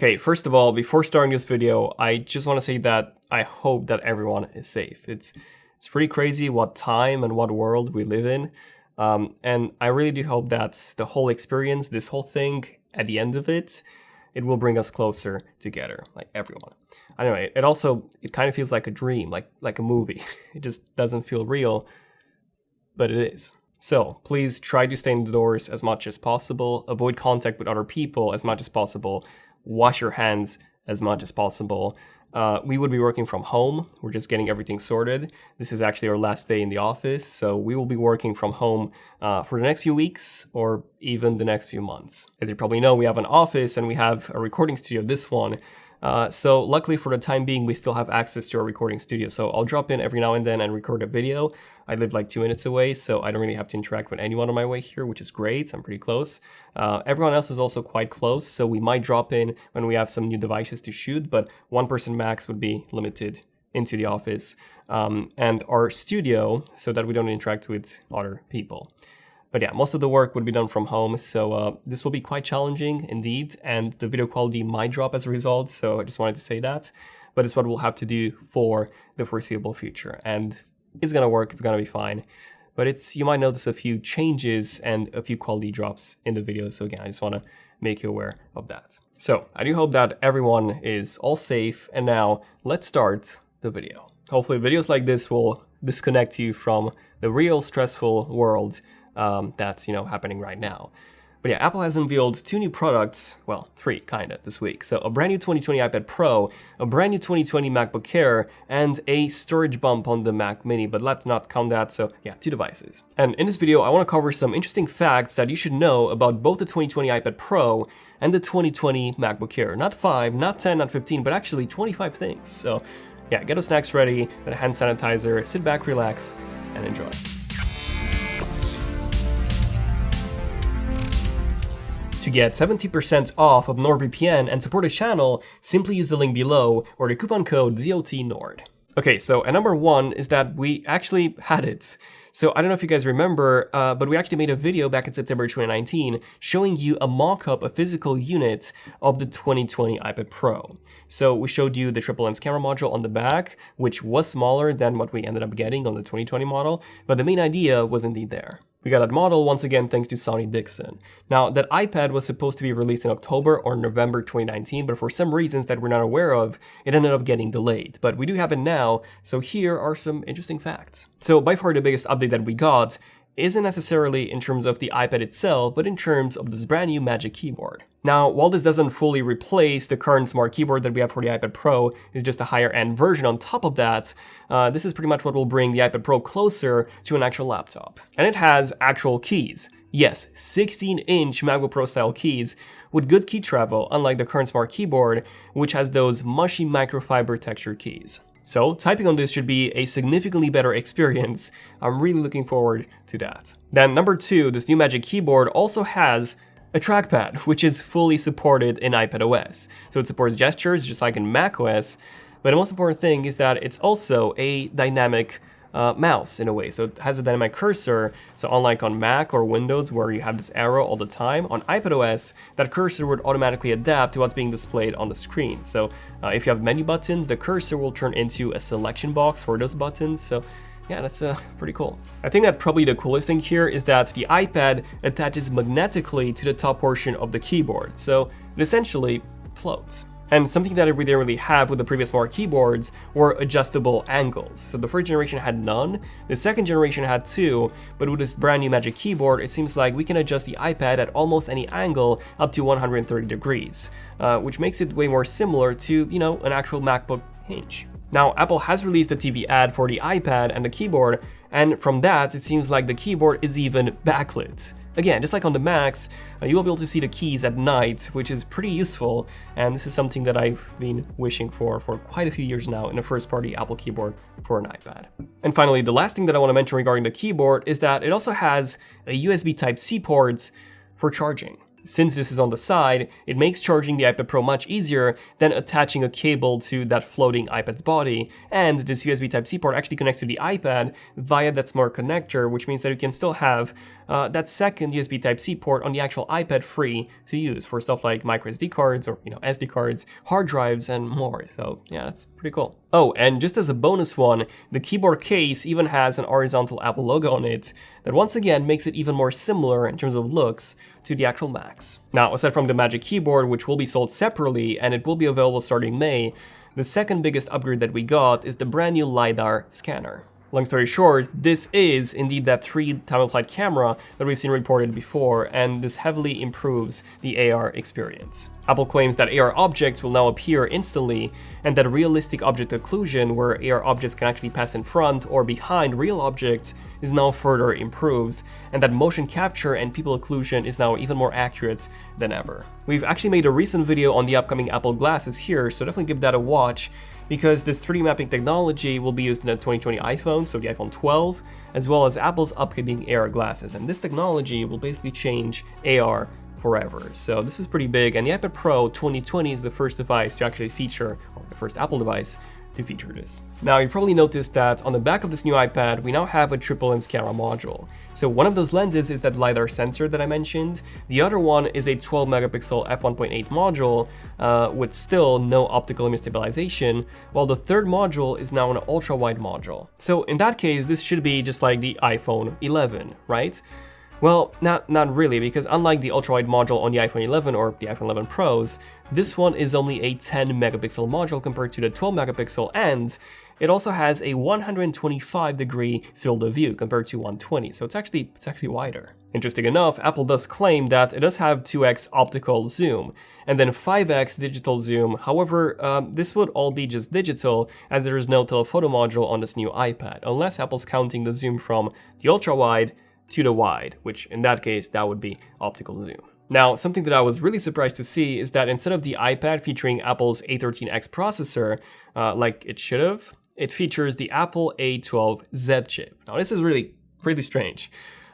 Okay, first of all, before starting this video, I just want to say that I hope that everyone is safe. It's pretty crazy what time and what world we live in. And I really do hope that the whole experience, this whole thing, at the end of it, it will bring us closer together, like everyone. I don't know, it kind of feels like a dream, like a movie. It just doesn't feel real, but it is. So please try to stay indoors as much as possible, avoid contact with other people as much as possible, wash your hands as much as possible. We would be working from home. We're just getting everything sorted. This is actually our last day in the office, so we will be working from home for the next few weeks or even the next few months. As you probably know, we have an office and we have a recording studio, this one. So luckily for the time being, we still have access to our recording studio. So I'll drop in every now and then and record a video. I live like 2 minutes away, so I don't really have to interact with anyone on my way here, which is great. I'm pretty close. Everyone else is also quite close, so we might drop in when we have some new devices to shoot, but one person max would be limited into the office and our studio so that we don't interact with other people. But yeah, most of the work would be done from home, so this will be quite challenging indeed, and the video quality might drop as a result, so I just wanted to say that. But it's what we'll have to do for the foreseeable future, and it's gonna work, it's gonna be fine. But you might notice a few changes and a few quality drops in the video, so again, I just wanna make you aware of that. So, I do hope that everyone is all safe, and now let's start the video. Hopefully videos like this will disconnect you from the real stressful world that's happening right now. But yeah, Apple has unveiled 2 new products, well, 3 kinda this week. So a brand new 2020 iPad Pro, a brand new 2020 MacBook Air, and a storage bump on the Mac Mini, but let's not count that, so yeah, 2 devices. And in this video, I want to cover some interesting facts that you should know about both the 2020 iPad Pro and the 2020 MacBook Air. Not 5, not 10, not 15, but actually 25 things. So yeah, get those snacks ready, get a hand sanitizer, sit back, relax, and enjoy. To get 70% off of NordVPN and support the channel, simply use the link below or the coupon code ZOTNord. Okay, so at number 1 is that we actually had it. So I don't know if you guys remember, but we actually made a video back in September 2019 showing you a mock-up, a physical unit of the 2020 iPad Pro. So we showed you the triple lens camera module on the back, which was smaller than what we ended up getting on the 2020 model, but the main idea was indeed there. We got that model once again thanks to Sonny Dixon. Now, that iPad was supposed to be released in October or November 2019, but for some reasons that we're not aware of, it ended up getting delayed. But we do have it now, so here are some interesting facts. So by far the biggest update that we got isn't necessarily in terms of the iPad itself, but in terms of this brand new Magic Keyboard. Now, while this doesn't fully replace the current smart keyboard that we have for the iPad Pro, it's just a higher end version on top of that, this is pretty much what will bring the iPad Pro closer to an actual laptop. And it has actual keys. Yes, 16-inch MacBook Pro style keys with good key travel, unlike the current smart keyboard, which has those mushy microfiber textured keys. So typing on this should be a significantly better experience. I'm really looking forward to that. Then number 2, this new Magic Keyboard also has a trackpad, which is fully supported in iPadOS. So it supports gestures just like in macOS, but the most important thing is that it's also a dynamic mouse in a way. So it has a dynamic cursor. So unlike on Mac or Windows where you have this arrow all the time, on iPadOS, that cursor would automatically adapt to what's being displayed on the screen. So if you have menu buttons, the cursor will turn into a selection box for those buttons. So yeah, that's pretty cool. I think that probably the coolest thing here is that the iPad attaches magnetically to the top portion of the keyboard. So it essentially floats. And something that we didn't really have with the previous smart keyboards were adjustable angles. So the first generation had none, the second generation had 2, but with this brand new Magic Keyboard, it seems like we can adjust the iPad at almost any angle up to 130 degrees, which makes it way more similar to, an actual MacBook hinge. Now, Apple has released a TV ad for the iPad and the keyboard, and from that, it seems like the keyboard is even backlit. Again, just like on the Macs, you will be able to see the keys at night, which is pretty useful, and this is something that I've been wishing for quite a few years now in a first-party Apple keyboard for an iPad. And finally, the last thing that I want to mention regarding the keyboard is that it also has a USB Type-C port for charging. Since this is on the side, it makes charging the iPad Pro much easier than attaching a cable to that floating iPad's body, and this USB Type-C port actually connects to the iPad via that smart connector, which means that you can still have that second USB Type-C port on the actual iPad free to use for stuff like micro SD cards or SD cards, hard drives, and more. So yeah, that's pretty cool. Oh, and just as a bonus one, the keyboard case even has an horizontal Apple logo on it that once again makes it even more similar in terms of looks to the actual Macs. Now, aside from the Magic Keyboard, which will be sold separately and it will be available starting May, the second biggest upgrade that we got is the brand new LiDAR scanner. Long story short, this is indeed that 3D time-of-flight camera that we've seen reported before, and this heavily improves the AR experience. Apple claims that AR objects will now appear instantly, and that realistic object occlusion, where AR objects can actually pass in front or behind real objects, is now further improved, and that motion capture and people occlusion is now even more accurate than ever. We've actually made a recent video on the upcoming Apple glasses here, so definitely give that a watch, because this 3D mapping technology will be used in the 2020 iPhone, so the iPhone 12, as well as Apple's upcoming AR glasses, and this technology will basically change AR forever. So this is pretty big, and the iPad Pro 2020 is the first device to actually feature, or the first Apple device to feature this. Now, you probably noticed that on the back of this new iPad, we now have a triple lens camera module. So one of those lenses is that LiDAR sensor that I mentioned. The other one is a 12 megapixel f1.8 module with still no optical image stabilization, while the third module is now an ultra-wide module. So in that case, this should be just like the iPhone 11, right? Well, not really, because unlike the ultra-wide module on the iPhone 11 or the iPhone 11 Pros, this one is only a 10 megapixel module compared to the 12 megapixel, and it also has a 125-degree field of view compared to 120, so it's actually wider. Interesting enough, Apple does claim that it does have 2x optical zoom, and then 5x digital zoom. However, this would all be just digital, as there is no telephoto module on this new iPad, unless Apple's counting the zoom from the ultra-wide to the wide, which in that case, that would be optical zoom. Now, something that I was really surprised to see is that instead of the iPad featuring Apple's A13X processor, like it should have, it features the Apple A12Z chip. Now, this is really strange,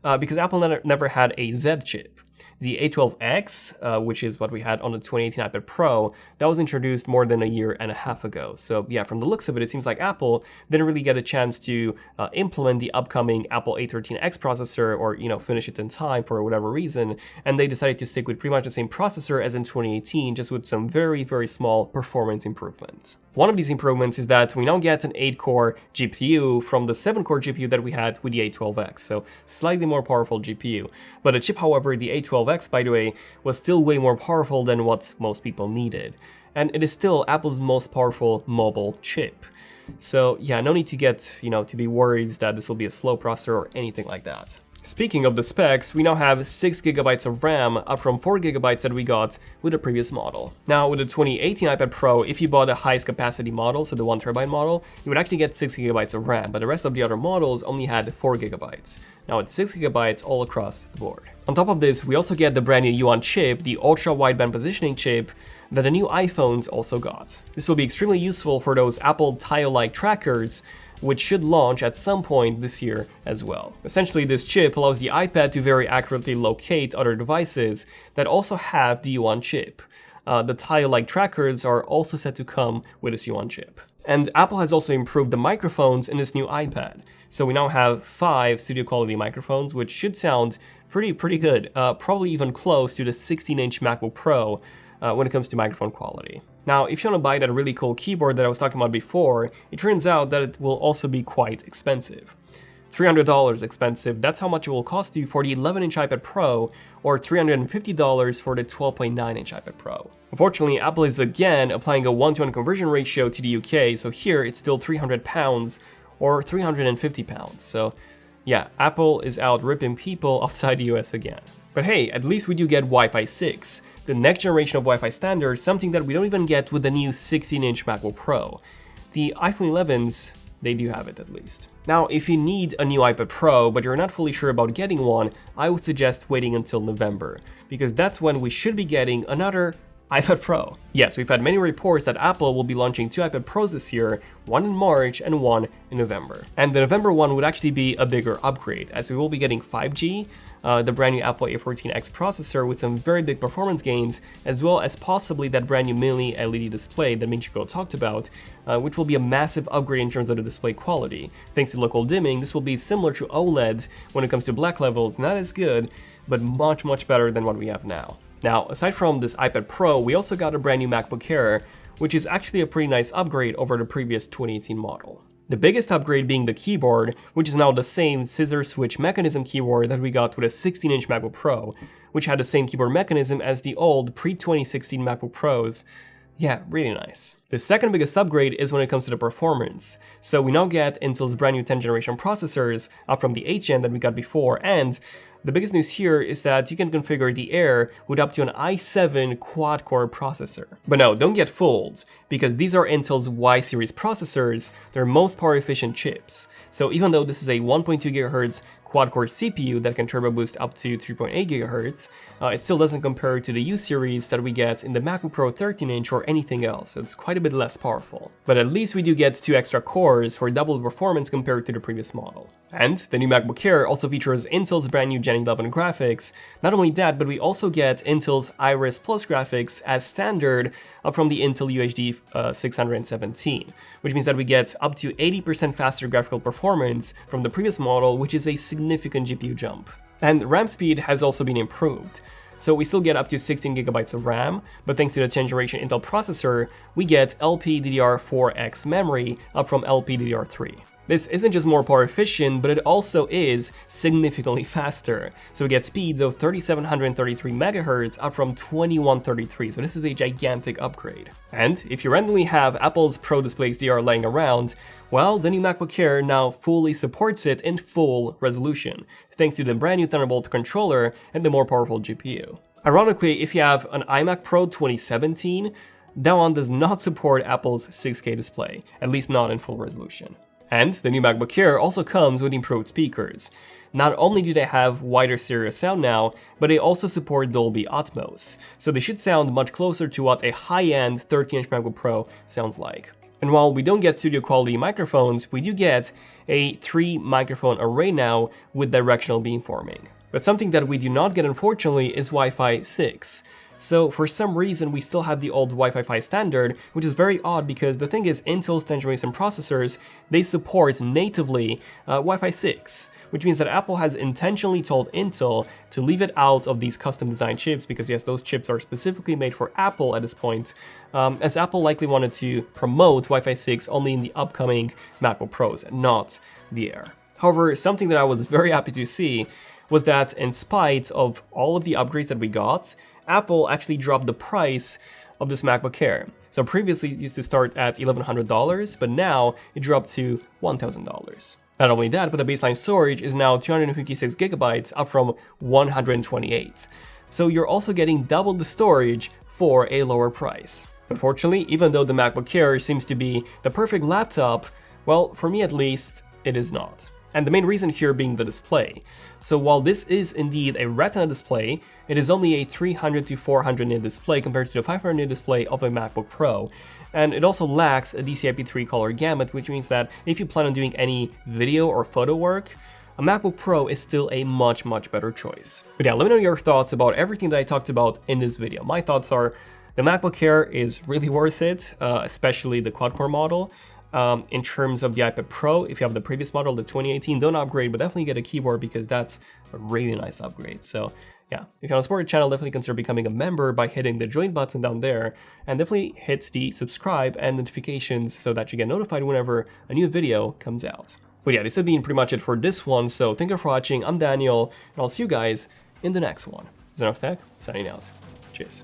because Apple never had a Z chip. The A12X, which is what we had on the 2018 iPad Pro, that was introduced more than a year and a half ago. So yeah, from the looks of it, it seems like Apple didn't really get a chance to implement the upcoming Apple A13X processor, or finish it in time for whatever reason, and they decided to stick with pretty much the same processor as in 2018, just with some very small performance improvements. One of these improvements is that we now get an 8-core GPU from the 7-core GPU that we had with the A12X, so slightly more powerful GPU. But the chip, however, the A12X, by the way, was still way more powerful than what most people needed. And it is still Apple's most powerful mobile chip. So yeah, no need to get, to be worried that this will be a slow processor or anything like that. Speaking of the specs, we now have 6GB of RAM, up from 4GB that we got with the previous model. Now, with the 2018 iPad Pro, if you bought the highest capacity model, so the 1TB model, you would actually get 6GB of RAM, but the rest of the other models only had 4GB. Now it's 6GB all across the board. On top of this, we also get the brand new U1 chip, the ultra-wideband positioning chip, that the new iPhones also got. This will be extremely useful for those Apple Tile-like trackers, which should launch at some point this year as well. Essentially, this chip allows the iPad to very accurately locate other devices that also have the U1 chip. The Tile-like trackers are also set to come with this U1 chip. And Apple has also improved the microphones in this new iPad. So we now have 5 studio quality microphones, which should sound pretty good, probably even close to the 16-inch MacBook Pro when it comes to microphone quality. Now, if you want to buy that really cool keyboard that I was talking about before, it turns out that it will also be quite expensive. $300 expensive, that's how much it will cost you for the 11-inch iPad Pro, or $350 for the 12.9-inch iPad Pro. Unfortunately, Apple is again applying a 1-to-1 conversion ratio to the UK, so here it's still £300 or £350. So yeah, Apple is out ripping people outside the US again. But hey, at least we do get Wi-Fi 6, the next generation of Wi-Fi standard, something that we don't even get with the new 16-inch MacBook Pro. The iPhone 11s, they do have it at least. Now, if you need a new iPad Pro, but you're not fully sure about getting one, I would suggest waiting until November, because that's when we should be getting another iPad Pro. Yes, we've had many reports that Apple will be launching 2 iPad Pros this year, one in March and one in November. And the November one would actually be a bigger upgrade, as we will be getting 5G, the brand new Apple A14X processor with some very big performance gains, as well as possibly that brand new mini LED display that Michiko talked about, which will be a massive upgrade in terms of the display quality. Thanks to local dimming, this will be similar to OLED when it comes to black levels, not as good, but much better than what we have now. Now, aside from this iPad Pro, we also got a brand new MacBook Air, which is actually a pretty nice upgrade over the previous 2018 model. The biggest upgrade being the keyboard, which is now the same scissor switch mechanism keyboard that we got with a 16-inch MacBook Pro, which had the same keyboard mechanism as the old pre-2016 MacBook Pros. Yeah, really nice. The second biggest upgrade is when it comes to the performance. So we now get Intel's brand new 10th generation processors up from the 8th gen that we got before, and the biggest news here is that you can configure the Air with up to an i7 quad-core processor. But no, don't get fooled, because these are Intel's Y series processors, their most power-efficient chips. So even though this is a 1.2 GHz quad-core CPU that can turbo boost up to 3.8 GHz, it still doesn't compare to the U series that we get in the MacBook Pro 13-inch or anything else, so it's quite a bit less powerful. But at least we do get 2 extra cores for double the performance compared to the previous model. And the new MacBook Air also features Intel's brand new Gen 11 graphics. Not only that, but we also get Intel's Iris Plus graphics as standard up from the Intel UHD 617, which means that we get up to 80% faster graphical performance from the previous model, which is a significant GPU jump. And RAM speed has also been improved. So we still get up to 16 GB of RAM, but thanks to the 10th generation Intel processor, we get LPDDR4X memory up from LPDDR3. This isn't just more power efficient, but it also is significantly faster. So we get speeds of 3733 MHz up from 2133, so this is a gigantic upgrade. And if you randomly have Apple's Pro Display XDR laying around, well, the new MacBook Air now fully supports it in full resolution, thanks to the brand new Thunderbolt controller and the more powerful GPU. Ironically, if you have an iMac Pro 2017, that one does not support Apple's 6K display, at least not in full resolution. And the new MacBook Air also comes with improved speakers. Not only do they have wider stereo sound now, but they also support Dolby Atmos, so they should sound much closer to what a high-end 13-inch MacBook Pro sounds like. And while we don't get studio quality microphones, we do get a 3-microphone array now with directional beamforming. But something that we do not get, unfortunately, is Wi-Fi 6. So for some reason we still have the old Wi-Fi 5 standard, which is very odd because the thing is Intel's 10th generation processors, they support natively Wi-Fi 6, which means that Apple has intentionally told Intel to leave it out of these custom designed chips because yes, those chips are specifically made for Apple at this point, as Apple likely wanted to promote Wi-Fi 6 only in the upcoming MacBook Pros and not the Air. However, something that I was very happy to see was that in spite of all of the upgrades that we got, Apple actually dropped the price of this MacBook Air. So previously it used to start at $1,100, but now it dropped to $1,000. Not only that, but the baseline storage is now 256 GB up from 128. So you're also getting double the storage for a lower price. Unfortunately, even though the MacBook Air seems to be the perfect laptop, well, for me at least, it is not. And the main reason here being the display. So while this is indeed a Retina display, it is only a 300 to 400 nit display compared to the 500 nit display of a MacBook Pro. And it also lacks a DCI-P3 color gamut, which means that if you plan on doing any video or photo work, a MacBook Pro is still a much better choice. But yeah, let me know your thoughts about everything that I talked about in this video. My thoughts are the MacBook Air is really worth it, especially the quad-core model. In terms of the iPad Pro, if you have the previous model, the 2018, don't upgrade, but definitely get a keyboard because that's a really nice upgrade. So yeah, if you want to support the channel, definitely consider becoming a member by hitting the join button down there, and definitely hit the subscribe and notifications so that you get notified whenever a new video comes out. But yeah, this has been pretty much it for this one, so thank you for watching. I'm Daniel, and I'll see you guys in the next one. ZONEofTECH, signing out. Cheers.